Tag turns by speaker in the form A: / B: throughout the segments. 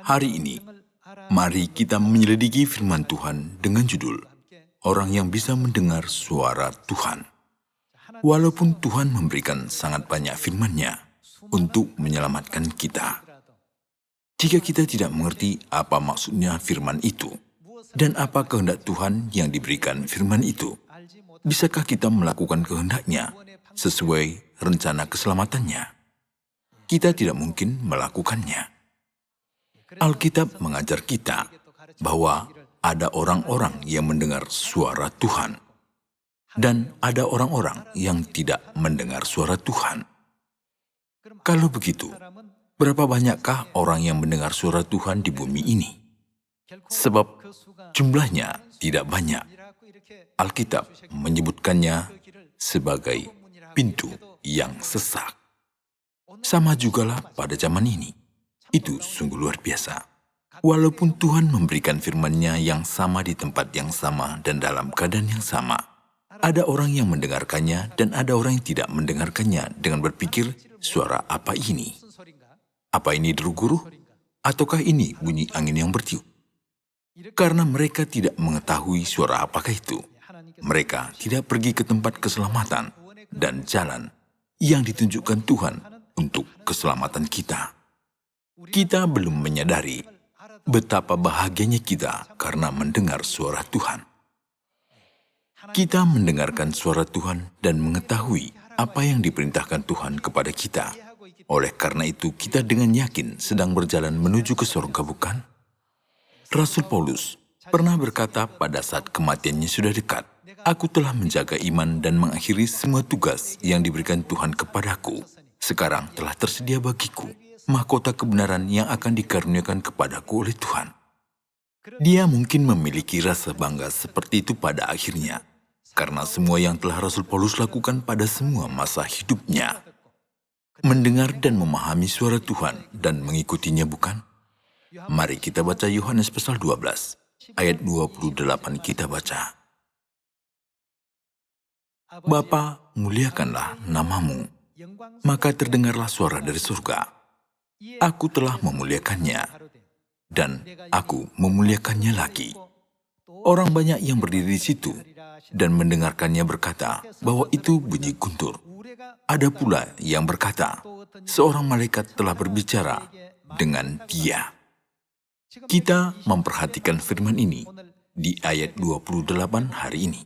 A: Hari ini, mari kita menyelidiki firman Tuhan dengan judul Orang yang bisa mendengar suara Tuhan. Walaupun Tuhan memberikan sangat banyak firman-Nya untuk menyelamatkan kita, jika kita tidak mengerti apa maksudnya firman itu dan apa kehendak Tuhan yang diberikan firman itu, bisakah kita melakukan kehendak-Nya sesuai rencana keselamatannya? Kita tidak mungkin melakukannya. Alkitab mengajar kita bahwa ada orang-orang yang mendengar suara Tuhan dan ada orang-orang yang tidak mendengar suara Tuhan. Kalau begitu, berapa banyakkah orang yang mendengar suara Tuhan di bumi ini? Sebab jumlahnya tidak banyak. Alkitab menyebutkannya sebagai pintu yang sesak. Sama jugalah pada zaman ini. Itu sungguh luar biasa. Walaupun Tuhan memberikan firman-Nya yang sama di tempat yang sama dan dalam keadaan yang sama, ada orang yang mendengarkannya dan ada orang yang tidak mendengarkannya dengan berpikir, suara apa ini? Apa ini deru guru? Ataukah ini bunyi angin yang bertiup? Karena mereka tidak mengetahui suara apakah itu, mereka tidak pergi ke tempat keselamatan dan jalan yang ditunjukkan Tuhan untuk keselamatan kita. Kita belum menyadari betapa bahagianya kita karena mendengar suara Tuhan. Kita mendengarkan suara Tuhan dan mengetahui apa yang diperintahkan Tuhan kepada kita. Oleh karena itu, kita dengan yakin sedang berjalan menuju ke surga, bukan? Rasul Paulus pernah berkata pada saat kematiannya sudah dekat, "Aku telah menjaga iman dan mengakhiri semua tugas yang diberikan Tuhan kepadaku. Sekarang telah tersedia bagiku mahkota kebenaran yang akan dikaruniakan kepadaku oleh Tuhan." Dia mungkin memiliki rasa bangga seperti itu pada akhirnya, karena semua yang telah Rasul Paulus lakukan pada semua masa hidupnya. Mendengar dan memahami suara Tuhan dan mengikutinya, bukan? Mari kita baca Yohanes pasal 12, ayat 28 kita baca. "Bapa, muliakanlah namamu." Maka terdengarlah suara dari surga, "Aku telah memuliakannya, dan aku memuliakannya lagi." Orang banyak yang berdiri di situ dan mendengarkannya berkata bahwa itu bunyi guntur. Ada pula yang berkata, seorang malaikat telah berbicara dengan dia. Kita memperhatikan firman ini di ayat 28 hari ini.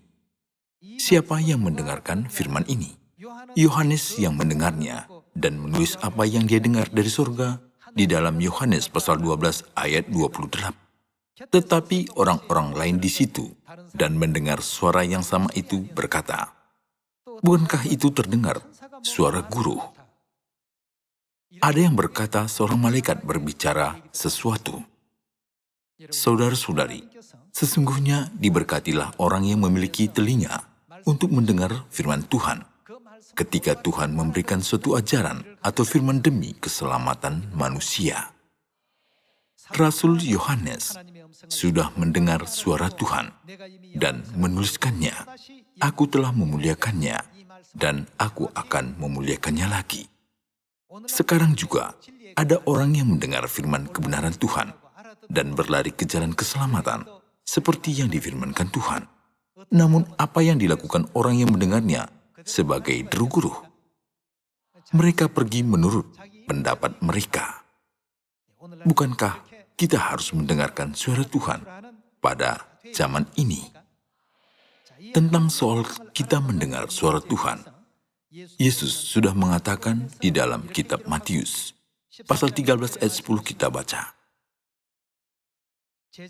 A: Siapa yang mendengarkan firman ini? Yohanes yang mendengarnya dan menulis apa yang dia dengar dari surga di dalam Yohanes pasal 12 ayat 28. Tetapi orang-orang lain di situ dan mendengar suara yang sama itu berkata, "Bukankah itu terdengar suara guru?" Ada yang berkata seorang malaikat berbicara sesuatu. Saudara-saudari, sesungguhnya diberkatilah orang yang memiliki telinga untuk mendengar firman Tuhan ketika Tuhan memberikan suatu ajaran atau firman demi keselamatan manusia. Rasul Yohanes sudah mendengar suara Tuhan dan menuliskannya. "Aku telah memuliakannya, dan aku akan memuliakannya lagi." Sekarang juga ada orang yang mendengar firman kebenaran Tuhan dan berlari ke jalan keselamatan seperti yang difirmankan Tuhan. Namun apa yang dilakukan orang yang mendengarnya sebagai deru guru? Mereka pergi menurut pendapat mereka. Bukankah kita harus mendengarkan suara Tuhan pada zaman ini? Tentang soal kita mendengar suara Tuhan, Yesus sudah mengatakan di dalam kitab Matius, pasal 13 ayat 10 kita baca.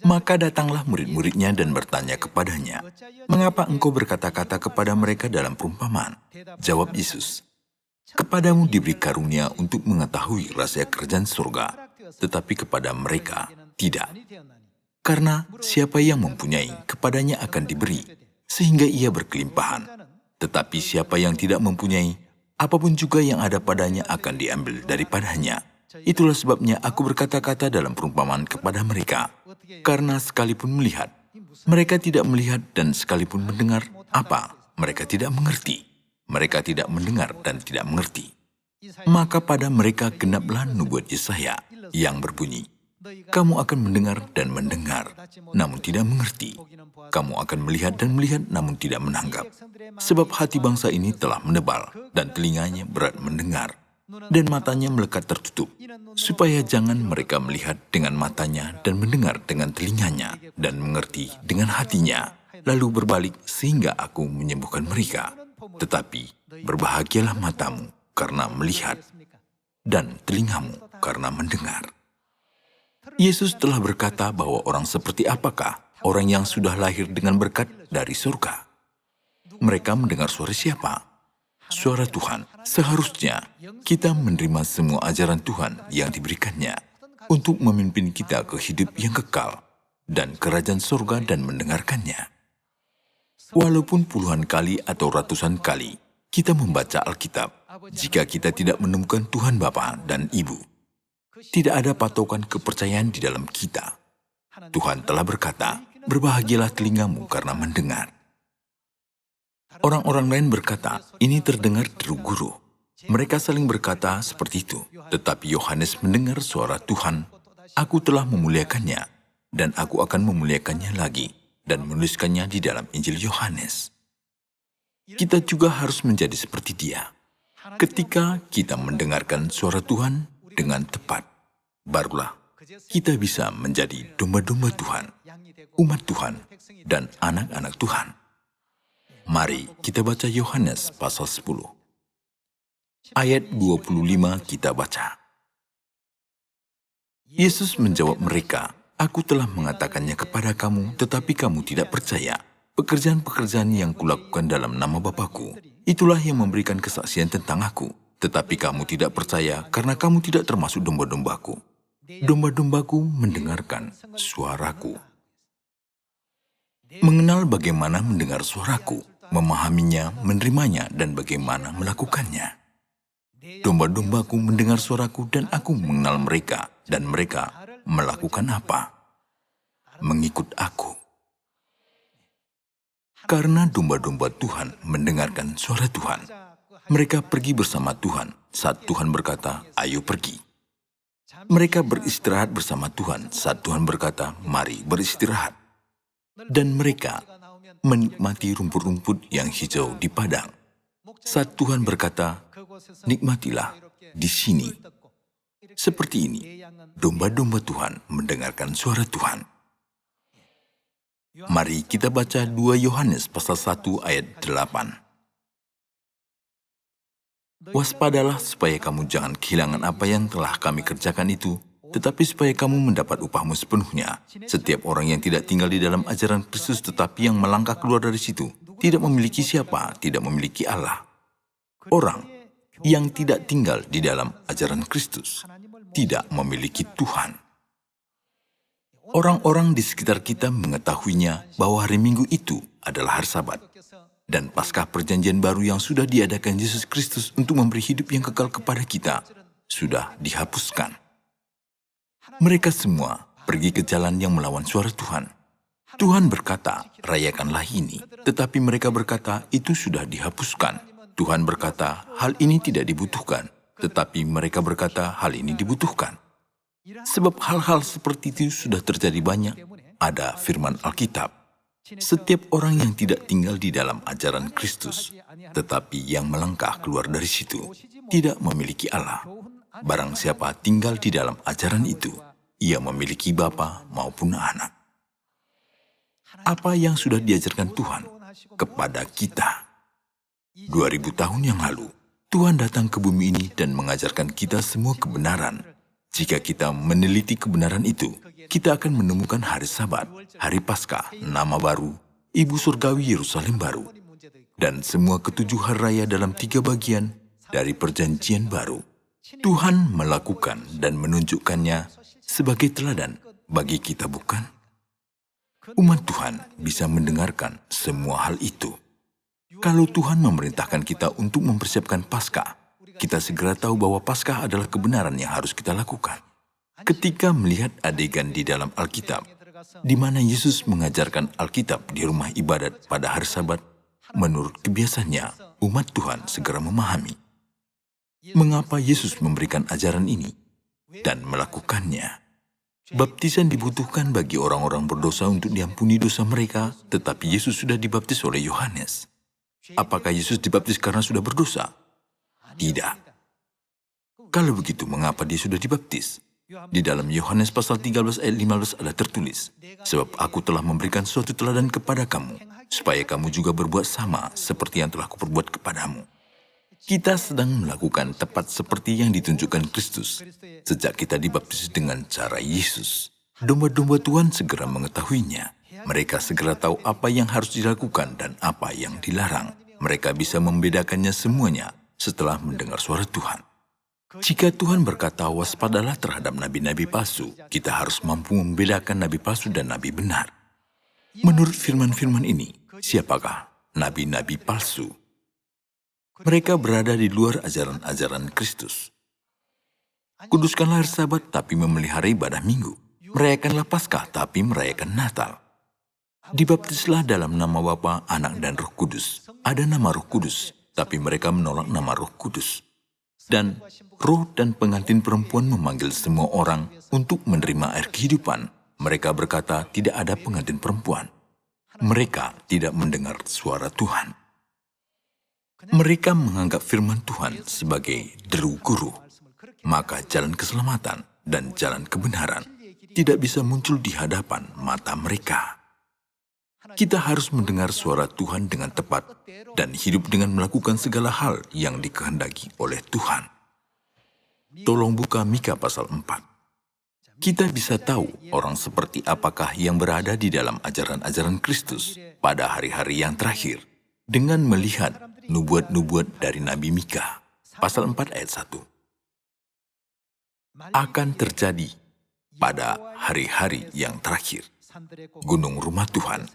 A: "Maka datanglah murid-muridnya dan bertanya kepadanya, 'Mengapa engkau berkata-kata kepada mereka dalam perumpamaan?' Jawab Yesus, 'Kepadamu diberi karunia untuk mengetahui rahasia kerajaan surga, tetapi kepada mereka tidak. Karena siapa yang mempunyai, kepadanya akan diberi, sehingga ia berkelimpahan. Tetapi siapa yang tidak mempunyai, apapun juga yang ada padanya akan diambil daripadanya. Itulah sebabnya aku berkata-kata dalam perumpamaan kepada mereka. Karena sekalipun melihat, mereka tidak melihat, dan sekalipun mendengar, apa? Mereka tidak mengerti. Mereka tidak mendengar dan tidak mengerti. Maka pada mereka genaplah nubuat Yesaya yang berbunyi, Kamu akan mendengar dan mendengar, namun tidak mengerti. Kamu akan melihat dan melihat, namun tidak menangkap. Sebab hati bangsa ini telah menebal, dan telinganya berat mendengar, dan matanya melekat tertutup, supaya jangan mereka melihat dengan matanya dan mendengar dengan telinganya, dan mengerti dengan hatinya, lalu berbalik sehingga aku menyembuhkan mereka. Tetapi berbahagialah matamu karena melihat, dan telingamu karena mendengar. Yesus telah berkata bahwa orang seperti apakah orang yang sudah lahir dengan berkat dari surga. Mereka mendengar suara siapa? Suara Tuhan. Seharusnya kita menerima semua ajaran Tuhan yang diberikannya untuk memimpin kita ke hidup yang kekal dan kerajaan surga dan mendengarkannya. Walaupun puluhan kali atau ratusan kali kita membaca Alkitab, jika kita tidak menemukan Tuhan Bapa dan Ibu, tidak ada patokan kepercayaan di dalam kita. Tuhan telah berkata, berbahagialah telingamu karena mendengar. Orang-orang lain berkata, ini terdengar deru guru. Mereka saling berkata seperti itu. Tetapi Yohanes mendengar suara Tuhan, aku telah memuliakannya, dan aku akan memuliakannya lagi, dan menuliskannya di dalam Injil Yohanes. Kita juga harus menjadi seperti dia. Ketika kita mendengarkan suara Tuhan dengan tepat, barulah kita bisa menjadi domba-domba Tuhan, umat Tuhan, dan anak-anak Tuhan. Mari kita baca Yohanes pasal 10. Ayat 25 kita baca. Yesus menjawab mereka, aku telah mengatakannya kepada kamu, tetapi kamu tidak percaya. Pekerjaan-pekerjaan yang kulakukan dalam nama Bapa-Ku, itulah yang memberikan kesaksian tentang aku. Tetapi kamu tidak percaya karena kamu tidak termasuk domba-dombaku. Domba-dombaku mendengarkan suaraku. Mengenal bagaimana mendengar suaraku, memahaminya, menerimanya, dan bagaimana melakukannya. Domba-dombaku mendengar suaraku dan aku mengenal mereka, dan mereka melakukan apa? Mengikut aku. Karena domba-domba Tuhan mendengarkan suara Tuhan, mereka pergi bersama Tuhan saat Tuhan berkata, ayo pergi. Mereka beristirahat bersama Tuhan saat Tuhan berkata, mari beristirahat. Dan mereka menikmati rumput-rumput yang hijau di padang. Saat Tuhan berkata, nikmatilah di sini. Seperti ini, domba-domba Tuhan mendengarkan suara Tuhan. Mari kita baca 2 Yohanes pasal 1 ayat 8. Waspadalah supaya kamu jangan kehilangan apa yang telah kami kerjakan itu, tetapi supaya kamu mendapat upahmu sepenuhnya. Setiap orang yang tidak tinggal di dalam ajaran Kristus tetapi yang melangkah keluar dari situ, tidak memiliki siapa, tidak memiliki Allah. Orang yang tidak tinggal di dalam ajaran Kristus, tidak memiliki Tuhan. Orang-orang di sekitar kita mengetahuinya bahwa hari Minggu itu adalah hari Sabat. Dan Paskah Perjanjian Baru yang sudah diadakan Yesus Kristus untuk memberi hidup yang kekal kepada kita, sudah dihapuskan. Mereka semua pergi ke jalan yang melawan suara Tuhan. Tuhan berkata, rayakanlah ini. Tetapi mereka berkata, itu sudah dihapuskan. Tuhan berkata, hal ini tidak dibutuhkan. Tetapi mereka berkata, hal ini dibutuhkan. Sebab hal-hal seperti itu sudah terjadi banyak. Ada firman Alkitab. Setiap orang yang tidak tinggal di dalam ajaran Kristus, tetapi yang melangkah keluar dari situ, tidak memiliki Allah. Barang siapa tinggal di dalam ajaran itu, ia memiliki Bapa maupun Anak. Apa yang sudah diajarkan Tuhan kepada kita? 2000 tahun yang lalu, Tuhan datang ke bumi ini dan mengajarkan kita semua kebenaran. Jika kita meneliti kebenaran itu, kita akan menemukan hari Sabat, hari Paskah, nama baru, Ibu Surgawi Yerusalem baru, dan semua ketujuh hari raya dalam 3 bagian dari Perjanjian Baru. Tuhan melakukan dan menunjukkannya sebagai teladan bagi kita, bukan? Umat Tuhan bisa mendengarkan semua hal itu. Kalau Tuhan memerintahkan kita untuk mempersiapkan Paskah, kita segera tahu bahwa Paskah adalah kebenaran yang harus kita lakukan. Ketika melihat adegan di dalam Alkitab, di mana Yesus mengajarkan Alkitab di rumah ibadat pada hari Sabat, menurut kebiasaannya, umat Tuhan segera memahami mengapa Yesus memberikan ajaran ini dan melakukannya. Baptisan dibutuhkan bagi orang-orang berdosa untuk diampuni dosa mereka, tetapi Yesus sudah dibaptis oleh Yohanes. Apakah Yesus dibaptis karena sudah berdosa? Tidak. Kalau begitu, mengapa dia sudah dibaptis? Di dalam Yohanes pasal 13 ayat 15 ada tertulis, "Sebab aku telah memberikan suatu teladan kepada kamu, supaya kamu juga berbuat sama seperti yang telah kuperbuat kepadamu." Kita sedang melakukan tepat seperti yang ditunjukkan Kristus sejak kita dibaptis dengan cara Yesus. Domba-domba Tuhan segera mengetahuinya. Mereka segera tahu apa yang harus dilakukan dan apa yang dilarang. Mereka bisa membedakannya semuanya setelah mendengar suara Tuhan. Jika Tuhan berkata waspadalah terhadap nabi-nabi palsu, kita harus mampu membedakan nabi palsu dan nabi benar. Menurut firman-firman ini, siapakah nabi-nabi palsu? Mereka berada di luar ajaran-ajaran Kristus. Kuduskanlah hari Sabat, tapi memelihara ibadah Minggu. Merayakanlah Paskah, tapi merayakan Natal. Dibaptislah dalam nama Bapa, Anak, dan Roh Kudus. Ada nama Roh Kudus, tapi mereka menolak nama Roh Kudus. Dan roh dan pengantin perempuan memanggil semua orang untuk menerima air kehidupan. Mereka berkata tidak ada pengantin perempuan. Mereka tidak mendengar suara Tuhan. Mereka menganggap firman Tuhan sebagai deru guru. Maka jalan keselamatan dan jalan kebenaran tidak bisa muncul di hadapan mata mereka. Kita harus mendengar suara Tuhan dengan tepat dan hidup dengan melakukan segala hal yang dikehendaki oleh Tuhan. Tolong buka Mika pasal 4. Kita bisa tahu orang seperti apakah yang berada di dalam ajaran-ajaran Kristus pada hari-hari yang terakhir dengan melihat nubuat-nubuat dari Nabi Mika. Pasal 4 ayat 1. Akan terjadi pada hari-hari yang terakhir. Gunung rumah Tuhan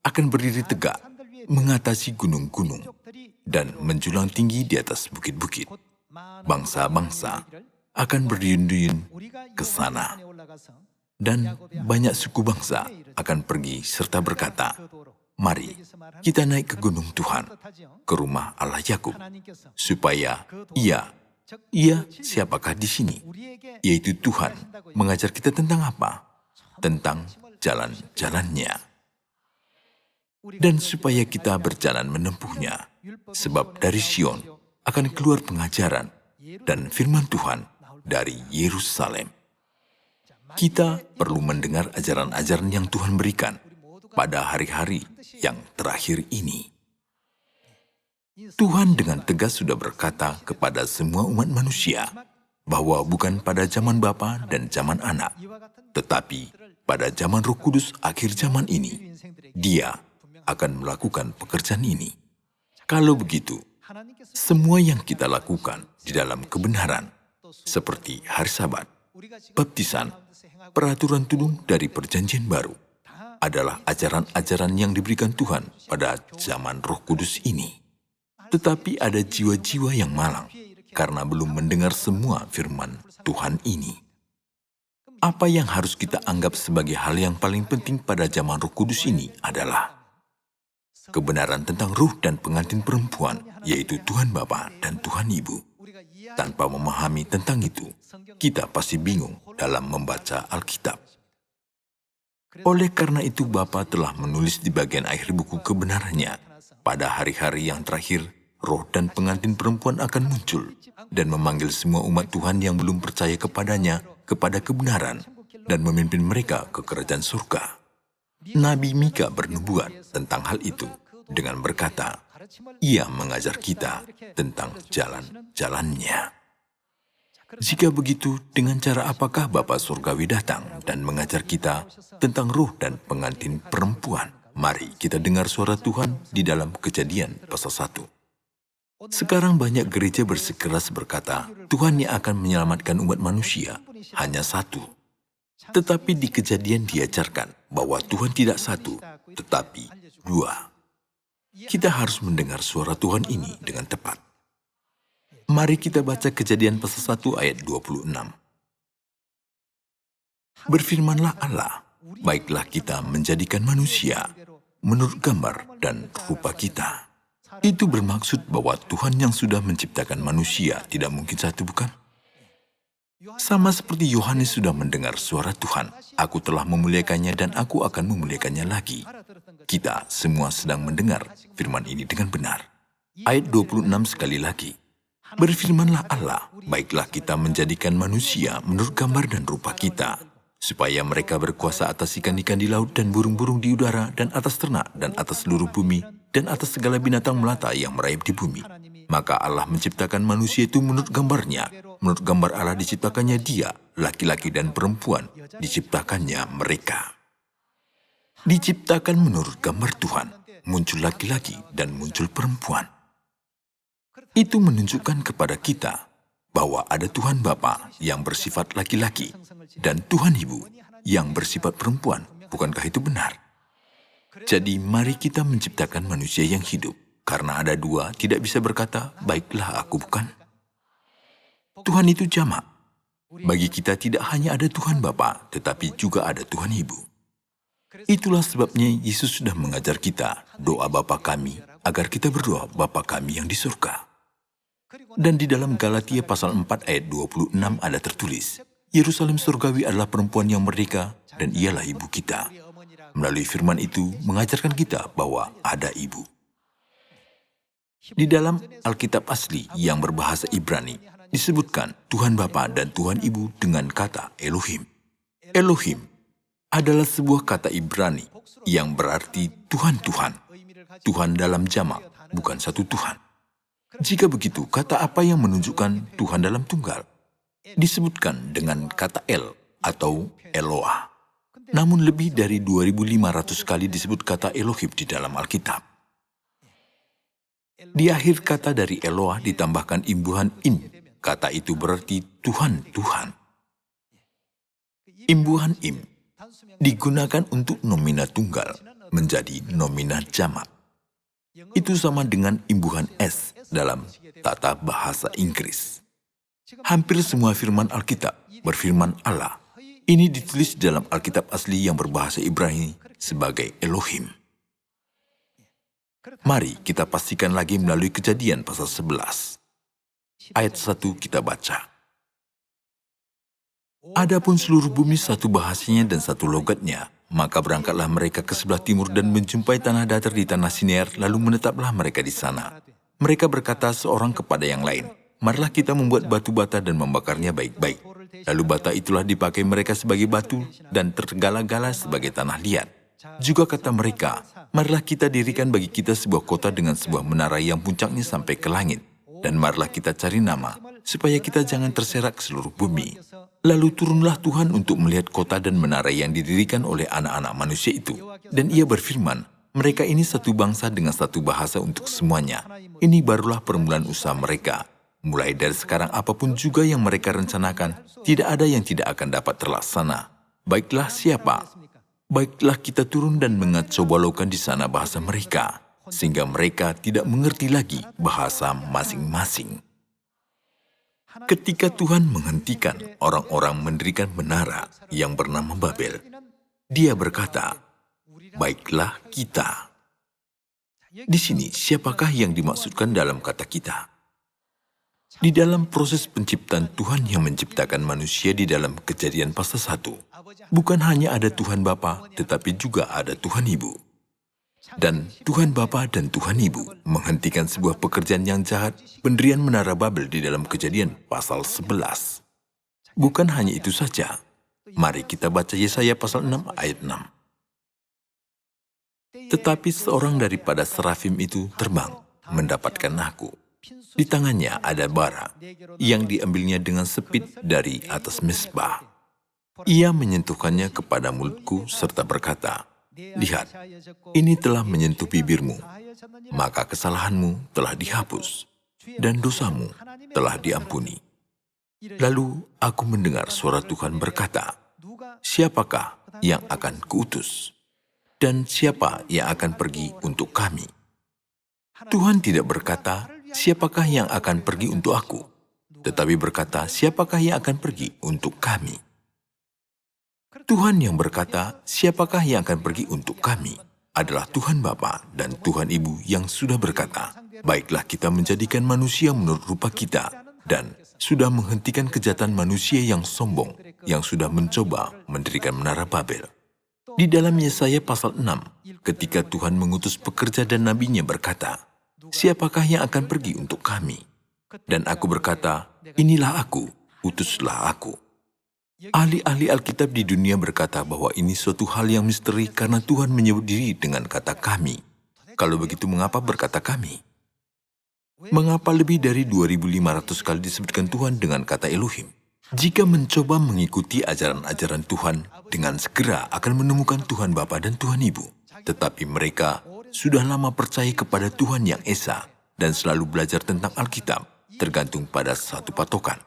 A: akan berdiri tegak, mengatasi gunung-gunung, dan menjulang tinggi di atas bukit-bukit. Bangsa-bangsa akan berduyun-duyun ke sana, dan banyak suku bangsa akan pergi serta berkata, "Mari, kita naik ke gunung Tuhan, ke rumah Allah Yakub, supaya Ia siapakah di sini? Yaitu Tuhan mengajar kita tentang apa? Tentang jalan-jalannya. Dan supaya kita berjalan menempuhnya, sebab dari Sion akan keluar pengajaran dan firman Tuhan dari Yerusalem." Kita perlu mendengar ajaran-ajaran yang Tuhan berikan pada hari-hari yang terakhir ini. Tuhan dengan tegas sudah berkata kepada semua umat manusia bahwa bukan pada zaman Bapa dan zaman Anak, tetapi pada zaman Roh Kudus akhir zaman ini, Dia akan melakukan pekerjaan ini. Kalau begitu, semua yang kita lakukan di dalam kebenaran, seperti hari Sabat, baptisan, peraturan tudung dari Perjanjian Baru, adalah ajaran-ajaran yang diberikan Tuhan pada zaman Roh Kudus ini. Tetapi ada jiwa-jiwa yang malang karena belum mendengar semua firman Tuhan ini. Apa yang harus kita anggap sebagai hal yang paling penting pada zaman Roh Kudus ini adalah kebenaran tentang ruh dan pengantin perempuan, yaitu Tuhan Bapa dan Tuhan Ibu. Tanpa memahami tentang itu, kita pasti bingung dalam membaca Alkitab. Oleh karena itu, Bapa telah menulis di bagian akhir buku kebenarannya, pada hari-hari yang terakhir, roh dan pengantin perempuan akan muncul dan memanggil semua umat Tuhan yang belum percaya kepadanya kepada kebenaran dan memimpin mereka ke kerajaan surga. Nabi Mika bernubuat tentang hal itu dengan berkata, ia mengajar kita tentang jalan-jalannya. Jika begitu, dengan cara apakah Bapa Surgawi datang dan mengajar kita tentang roh dan pengantin perempuan? Mari kita dengar suara Tuhan di dalam Kejadian pasal 1. Sekarang banyak gereja bersikeras berkata, Tuhan yang akan menyelamatkan umat manusia hanya satu. Tetapi di Kejadian diajarkan bahwa Tuhan tidak satu, tetapi dua. Kita harus mendengar suara Tuhan ini dengan tepat. Mari kita baca Kejadian pasal 1 ayat 26. Berfirmanlah Allah, baiklah kita menjadikan manusia menurut gambar dan rupa kita. Itu bermaksud bahwa Tuhan yang sudah menciptakan manusia tidak mungkin satu, bukan? Sama seperti Yohanes sudah mendengar suara Tuhan, aku telah memuliakannya dan aku akan memuliakannya lagi. Kita semua sedang mendengar firman ini dengan benar. Ayat 26 sekali lagi. Berfirmanlah Allah, baiklah kita menjadikan manusia menurut gambar dan rupa kita, supaya mereka berkuasa atas ikan-ikan di laut dan burung-burung di udara dan atas ternak dan atas seluruh bumi dan atas segala binatang melata yang merayap di bumi. Maka Allah menciptakan manusia itu menurut gambarnya. Menurut gambar Allah diciptakannya dia, laki-laki dan perempuan, diciptakannya mereka. Diciptakan menurut gambar Tuhan, muncul laki-laki dan muncul perempuan. Itu menunjukkan kepada kita bahwa ada Tuhan Bapa yang bersifat laki-laki dan Tuhan Ibu yang bersifat perempuan. Bukankah itu benar? Jadi mari kita menciptakan manusia yang hidup. Karena ada dua, tidak bisa berkata, baiklah aku bukan. Tuhan itu jamak. Bagi kita tidak hanya ada Tuhan Bapa, tetapi juga ada Tuhan Ibu. Itulah sebabnya Yesus sudah mengajar kita, doa Bapa kami, agar kita berdoa Bapa kami yang di surga. Dan di dalam Galatia pasal 4 ayat 26 ada tertulis, Yerusalem surgawi adalah perempuan yang merdeka, dan ialah ibu kita. Melalui firman itu, mengajarkan kita bahwa ada ibu. Di dalam Alkitab asli yang berbahasa Ibrani, disebutkan Tuhan Bapa dan Tuhan Ibu dengan kata Elohim. Elohim adalah sebuah kata Ibrani yang berarti Tuhan-Tuhan. Tuhan dalam jamak, bukan satu Tuhan. Jika begitu, kata apa yang menunjukkan Tuhan dalam tunggal? Disebutkan dengan kata El atau Eloah. Namun lebih dari 2.500 kali disebut kata Elohim di dalam Alkitab. Di akhir kata dari Eloah ditambahkan imbuhan im. Kata itu berarti Tuhan, Tuhan. Imbuhan im digunakan untuk nomina tunggal menjadi nomina jamak. Itu sama dengan imbuhan s dalam tata bahasa Inggris. Hampir semua firman Alkitab berfirman Allah. Ini ditulis dalam Alkitab asli yang berbahasa Ibrani sebagai Elohim. Mari kita pastikan lagi melalui Kejadian pasal 11. Ayat 1 kita baca. Adapun seluruh bumi satu bahasanya dan satu logatnya, maka berangkatlah mereka ke sebelah timur dan menjumpai tanah datar di tanah Sinear, lalu menetaplah mereka di sana. Mereka berkata seorang kepada yang lain, marilah kita membuat batu bata dan membakarnya baik-baik. Lalu bata itulah dipakai mereka sebagai batu dan tergala-gala sebagai tanah liat. Juga kata mereka, marilah kita dirikan bagi kita sebuah kota dengan sebuah menara yang puncaknya sampai ke langit. Dan marilah kita cari nama, supaya kita jangan terserak ke seluruh bumi. Lalu turunlah Tuhan untuk melihat kota dan menara yang didirikan oleh anak-anak manusia itu. Dan ia berfirman, mereka ini satu bangsa dengan satu bahasa untuk semuanya. Ini barulah permulaan usaha mereka. Mulai dari sekarang apapun juga yang mereka rencanakan, tidak ada yang tidak akan dapat terlaksana. Baiklah siapa? Baiklah kita turun dan mengacau balaukan di sana bahasa mereka, sehingga mereka tidak mengerti lagi bahasa masing-masing. Ketika Tuhan menghentikan orang-orang mendirikan menara yang bernama Babel, dia berkata, baiklah kita. Di sini, siapakah yang dimaksudkan dalam kata kita? Di dalam proses penciptaan Tuhan yang menciptakan manusia di dalam Kejadian pasal 1, bukan hanya ada Tuhan Bapa, tetapi juga ada Tuhan Ibu. Dan Tuhan Bapa dan Tuhan Ibu menghentikan sebuah pekerjaan yang jahat, pendirian menara Babel di dalam Kejadian pasal 11. Bukan hanya itu saja. Mari kita baca Yesaya pasal 6 ayat 6. Tetapi seorang daripada serafim itu terbang, mendapatkan aku. Di tangannya ada bara, yang diambilnya dengan sepit dari atas mezbah. Ia menyentuhkannya kepada mulutku serta berkata, lihat, ini telah menyentuh bibirmu, maka kesalahanmu telah dihapus, dan dosamu telah diampuni. Lalu aku mendengar suara Tuhan berkata, siapakah yang akan kuutus? Dan siapa yang akan pergi untuk kami? Tuhan tidak berkata, siapakah yang akan pergi untuk aku? Tetapi berkata, siapakah yang akan pergi untuk kami? Tuhan yang berkata, siapakah yang akan pergi untuk kami? Adalah Tuhan Bapa dan Tuhan Ibu yang sudah berkata, baiklah kita menjadikan manusia menurut rupa kita, dan sudah menghentikan kejahatan manusia yang sombong yang sudah mencoba mendirikan menara Babel. Di dalam Yesaya pasal 6, ketika Tuhan mengutus pekerja dan nabinya berkata, "Siapakah yang akan pergi untuk kami?" Dan aku berkata, "Inilah aku, utuslah aku." Ahli-ahli Alkitab di dunia berkata bahwa ini suatu hal yang misteri karena Tuhan menyebut diri dengan kata kami. Kalau begitu mengapa berkata kami? Mengapa lebih dari 2.500 kali disebutkan Tuhan dengan kata Elohim? Jika mencoba mengikuti ajaran-ajaran Tuhan, dengan segera akan menemukan Tuhan Bapa dan Tuhan Ibu. Tetapi mereka sudah lama percaya kepada Tuhan yang Esa dan selalu belajar tentang Alkitab, tergantung pada satu patokan.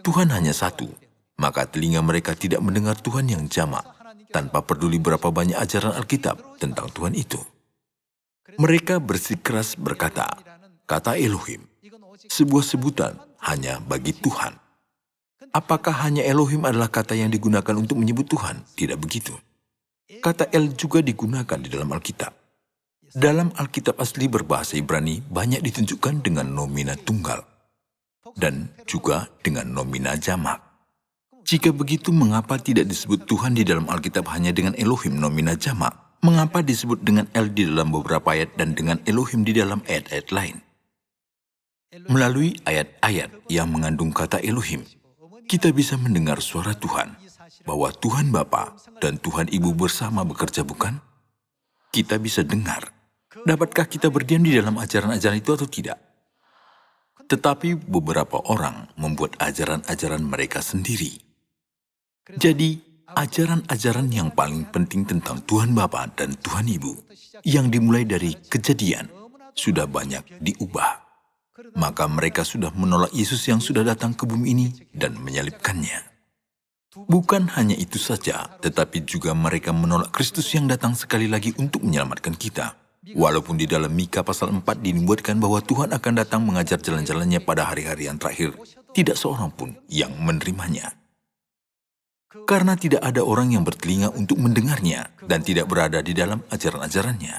A: Tuhan hanya satu, maka telinga mereka tidak mendengar Tuhan yang jamak, tanpa peduli berapa banyak ajaran Alkitab tentang Tuhan itu. Mereka bersikeras berkata, kata Elohim, sebuah sebutan hanya bagi Tuhan. Apakah hanya Elohim adalah kata yang digunakan untuk menyebut Tuhan? Tidak begitu. Kata El juga digunakan di dalam Alkitab. Dalam Alkitab asli berbahasa Ibrani banyak ditunjukkan dengan nomina tunggal dan juga dengan nomina jamak. Jika begitu, mengapa tidak disebut Tuhan di dalam Alkitab hanya dengan Elohim nomina jamak? Mengapa disebut dengan El di dalam beberapa ayat dan dengan Elohim di dalam ayat-ayat lain? Melalui ayat-ayat yang mengandung kata Elohim, kita bisa mendengar suara Tuhan, bahwa Tuhan Bapa dan Tuhan Ibu bersama bekerja, bukan? Kita bisa dengar. Dapatkah kita berdiam di dalam ajaran-ajaran itu atau tidak? Tetapi beberapa orang membuat ajaran-ajaran mereka sendiri. Jadi, ajaran-ajaran yang paling penting tentang Tuhan Bapa dan Tuhan Ibu, yang dimulai dari Kejadian, sudah banyak diubah. Maka mereka sudah menolak Yesus yang sudah datang ke bumi ini dan menyalibkannya. Bukan hanya itu saja, tetapi juga mereka menolak Kristus yang datang sekali lagi untuk menyelamatkan kita. Walaupun di dalam Mika pasal 4 dinubuatkan bahwa Tuhan akan datang mengajar jalan-jalannya pada hari-hari yang terakhir, tidak seorang pun yang menerimanya. Karena tidak ada orang yang bertelinga untuk mendengarnya dan tidak berada di dalam ajaran-ajarannya.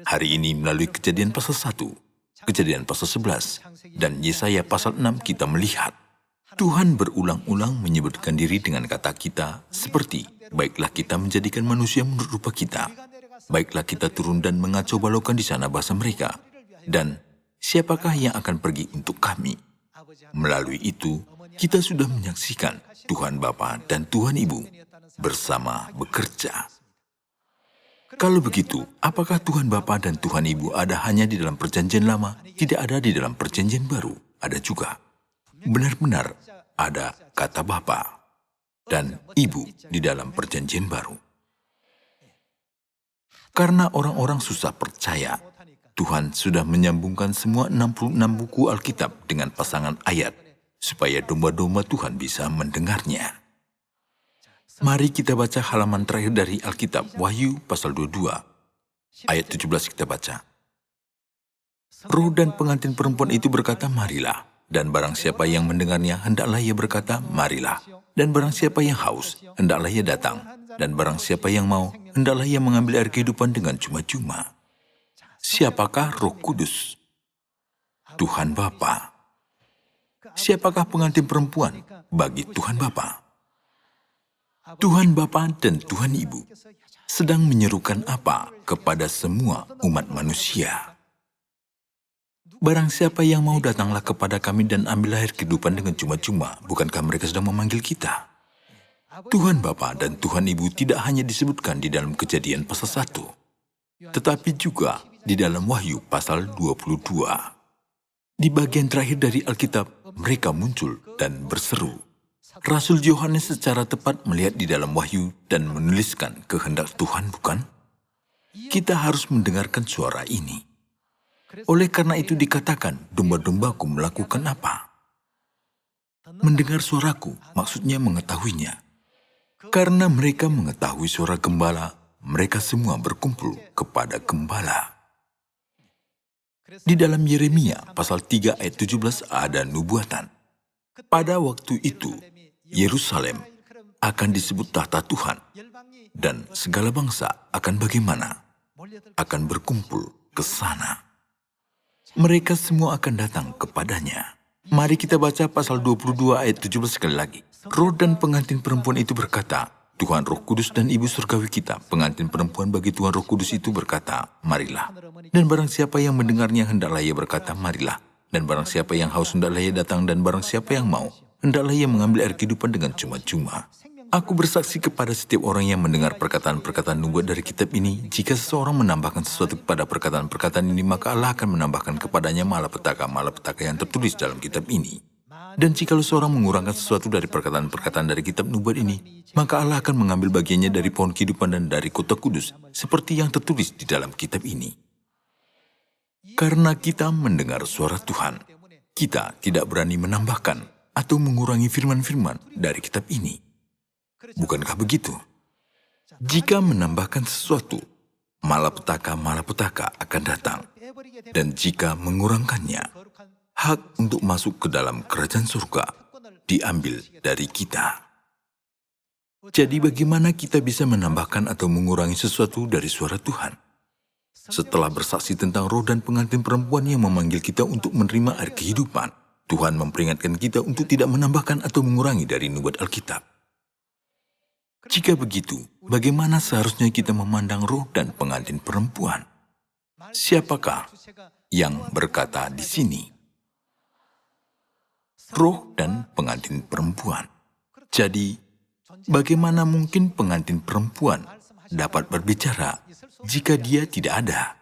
A: Hari ini melalui Kejadian pasal 1, Kejadian pasal 11, dan Yesaya pasal 6 kita melihat Tuhan berulang-ulang menyebutkan diri dengan kata kita seperti, baiklah kita menjadikan manusia menurut rupa kita, baiklah kita turun dan mengacau balaukan di sana bahasa mereka, dan siapakah yang akan pergi untuk kami? Melalui itu, kita sudah menyaksikan Tuhan Bapa dan Tuhan Ibu bersama bekerja. Kalau begitu, apakah Tuhan Bapa dan Tuhan Ibu ada hanya di dalam perjanjian lama, tidak ada di dalam perjanjian baru? Ada juga. Benar-benar ada kata Bapa dan Ibu di dalam perjanjian baru. Karena orang-orang susah percaya, Tuhan sudah menyambungkan semua 66 buku Alkitab dengan pasangan ayat, supaya domba-domba Tuhan bisa mendengarnya. Mari kita baca halaman terakhir dari Alkitab, Wahyu pasal 22, ayat 17 kita baca. Roh dan pengantin perempuan itu berkata, marilah. Dan barang siapa yang mendengarnya, hendaklah ia berkata, marilah. Dan barang siapa yang haus, hendaklah ia datang. Dan barang siapa yang mau, hendaklah ia mengambil air kehidupan dengan cuma-cuma. Siapakah Roh Kudus? Tuhan Bapa. Siapakah pengantin perempuan bagi Tuhan Bapa? Tuhan Bapa dan Tuhan Ibu sedang menyerukan apa kepada semua umat manusia? Barang siapa yang mau, datanglah kepada kami dan ambil air kehidupan dengan cuma-cuma. Bukankah mereka sedang memanggil kita? Tuhan Bapa dan Tuhan Ibu tidak hanya disebutkan di dalam Kejadian pasal 1, tetapi juga di dalam Wahyu pasal 22. Di bagian terakhir dari Alkitab, mereka muncul dan berseru. Rasul Yohanes secara tepat melihat di dalam Wahyu dan menuliskan kehendak Tuhan, bukan? Kita harus mendengarkan suara ini. Oleh karena itu dikatakan, domba-dombaku melakukan apa? Mendengar suaraku, maksudnya mengetahuinya. Karena mereka mengetahui suara gembala, mereka semua berkumpul kepada gembala. Di dalam Yeremia pasal 3 ayat 17 ada nubuatan. Pada waktu itu, Yerusalem akan disebut tahta Tuhan, dan segala bangsa akan bagaimana? Akan berkumpul ke sana. Mereka semua akan datang kepadanya. Mari kita baca pasal 22 ayat 17 sekali lagi. Roh dan pengantin perempuan itu berkata, Tuhan Roh Kudus dan Ibu Surgawi kita, pengantin perempuan bagi Tuhan Roh Kudus itu berkata, marilah. Dan barang siapa yang mendengarnya hendaklah ia berkata, marilah. Dan barang siapa yang haus hendaklah ia datang, dan barang siapa yang mau, hendaklah ia mengambil air kehidupan dengan cuma-cuma. Aku bersaksi kepada setiap orang yang mendengar perkataan-perkataan nubuat dari kitab ini, jika seseorang menambahkan sesuatu kepada perkataan-perkataan ini, maka Allah akan menambahkan kepadanya malapetaka-malapetaka yang tertulis dalam kitab ini. Dan jika seseorang mengurangkan sesuatu dari perkataan-perkataan dari kitab nubuat ini, maka Allah akan mengambil bagiannya dari pohon kehidupan dan dari kota kudus, seperti yang tertulis di dalam kitab ini. Karena kita mendengar suara Tuhan, kita tidak berani menambahkan atau mengurangi firman-firman dari kitab ini. Bukankah begitu? Jika menambahkan sesuatu, malapetaka-malapetaka akan datang. Dan jika mengurangkannya, hak untuk masuk ke dalam kerajaan surga diambil dari kita. Jadi bagaimana kita bisa menambahkan atau mengurangi sesuatu dari suara Tuhan? Setelah bersaksi tentang roh dan pengantin perempuan yang memanggil kita untuk menerima air kehidupan, Tuhan memperingatkan kita untuk tidak menambahkan atau mengurangi dari nubuat Alkitab. Jika begitu, bagaimana seharusnya kita memandang roh dan pengantin perempuan? Siapakah yang berkata di sini? Roh dan pengantin perempuan. Jadi, bagaimana mungkin pengantin perempuan dapat berbicara jika dia tidak ada?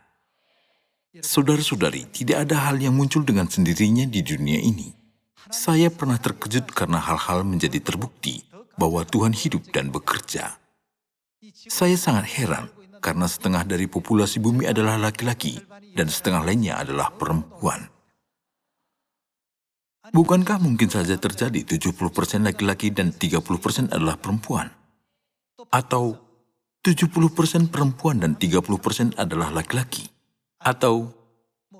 A: Saudara-saudari, tidak ada hal yang muncul dengan sendirinya di dunia ini. Saya pernah terkejut karena hal-hal menjadi terbukti bahwa Tuhan hidup dan bekerja. Saya sangat heran karena setengah dari populasi bumi adalah laki-laki dan setengah lainnya adalah perempuan. Bukankah mungkin saja terjadi 70% laki-laki dan 30% adalah perempuan? Atau 70% perempuan dan 30% adalah laki-laki? Atau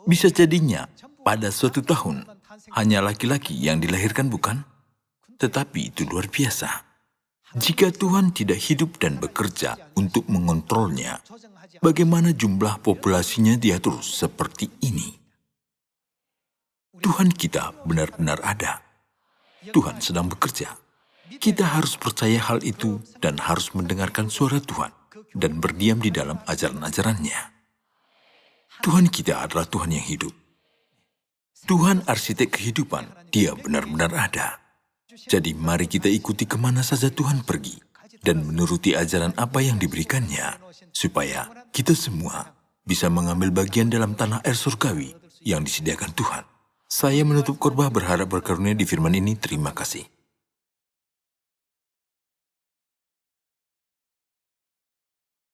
A: bisa jadinya pada suatu tahun hanya laki-laki yang dilahirkan, bukan? Tetapi itu luar biasa. Jika Tuhan tidak hidup dan bekerja untuk mengontrolnya, bagaimana jumlah populasinya diatur seperti ini? Tuhan kita benar-benar ada. Tuhan sedang bekerja. Kita harus percaya hal itu dan harus mendengarkan suara Tuhan dan berdiam di dalam ajaran-ajarannya. Tuhan kita adalah Tuhan yang hidup. Tuhan arsitek kehidupan, Dia benar-benar ada. Jadi mari kita ikuti kemana saja Tuhan pergi dan menuruti ajaran apa yang diberikannya, supaya kita semua bisa mengambil bagian dalam tanah air surgawi yang disediakan Tuhan. Saya menutup khotbah berharap berkarunia di firman ini. Terima kasih.